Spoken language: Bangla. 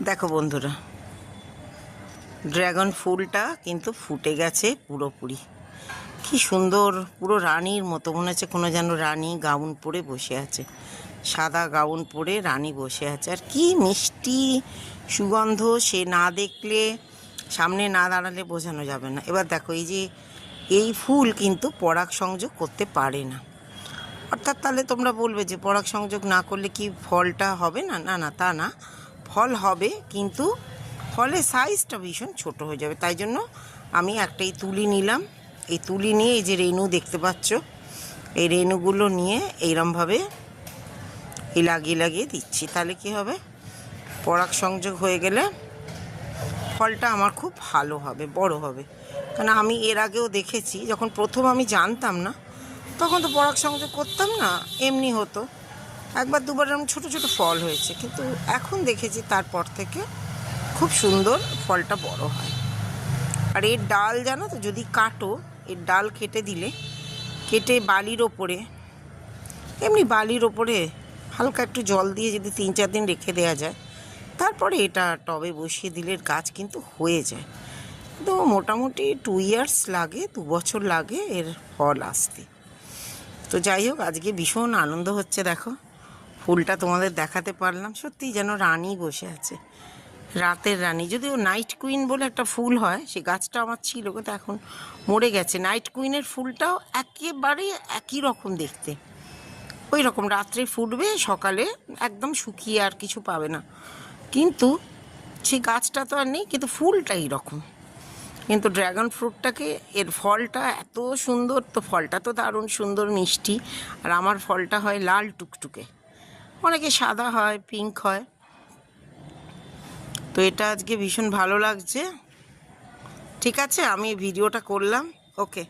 দেখো বন্ধুরা, ড্রাগন ফুলটা কিন্তু ফুটে গেছে পুরোপুরি। কি সুন্দর, পুরো রানীর মতো মনে হচ্ছে, কোনো যেন রানী গাউন পরে বসে আছে, সাদা গাউন পরে রানী বসে আছে। আর কি মিষ্টি সুগন্ধ, সে না দেখলে, সামনে না দাঁড়ালে বোঝানো যাবে না। এবার দেখো, এই ফুল কিন্তু পরাগ সংযোগ করতে পারে না। অর্থাৎ তাহলে তোমরা বলবে যে পরাগ সংযোগ না করলে কি ফলটা হবে না? না না, তা না, ফল হবে, কিন্তু ফলের সাইজটা ভীষণ ছোট হয়ে যাবে। তাই জন্য আমি একটাই তুলি নিলাম। এই তুলি নিয়ে এই যে রেণু দেখতে পাচ্ছ, এই রেণুগুলো নিয়ে এইরমভাবে লাগিয়ে লাগিয়ে দিচ্ছি। তাহলে কি হবে, পরাগ সংযোগ হয়ে গেলে ফলটা আমার খুব ভালো হবে, বড় হবে। কারণ আমি এর আগেও দেখেছি, যখন প্রথম আমি জানতাম না তখন তো পরাগ সংযোগ করতাম না, এমনি হতো। একবার দুবার এরকম ছোটো ছোটো ফল হয়েছে, কিন্তু এখন দেখেছি তারপর থেকে খুব সুন্দর ফলটা বড় হয়। আর এর ডাল জানো তো, যদি কাটো, এর ডাল কেটে বালির ওপরে, এমনি বালির ওপরে হালকা একটু জল দিয়ে যদি 3-4 দিন রেখে দেওয়া যায়, তারপরে এটা টবে বসিয়ে দিলে গাছ কিন্তু হয়ে যায়। তো মোটামুটি 2 ইয়ার্স লাগে, 2 বছর লাগে এর ফল আসতে। তো যাই হোক, আজকে ভীষণ আনন্দ হচ্ছে। দেখো, ফুলটা তোমাদের দেখাতে পারলাম, সত্যি যেন রানী বসে আছে, রাতের রানী। যদিও নাইট কুইন বলে একটা ফুল হয়, সে গাছটা আমার ছিল, কিন্তু এখন মরে গেছে। নাইট কুইনের ফুলটাও একেবারে একই রকম দেখতে, ওই রকম রাত্রে ফুটবে, সকালে একদম শুকিয়ে আর কিছু পাবে না। কিন্তু সেই গাছটা তো আর নেই, কিন্তু ফুলটা এইরকম। কিন্তু ড্রাগন ফ্রুটটাকে, এর ফলটা এত সুন্দর, তো ফলটা তো দারুণ সুন্দর মিষ্টি। আর আমার ফলটা হয় লাল টুকটুকে, অনেকে সাদা হয়, পিঙ্ক হয়। তো এটা আজকে ভীষণ ভালো লাগছে। ঠিক আছে, আমি ভিডিওটা করলাম। ওকে।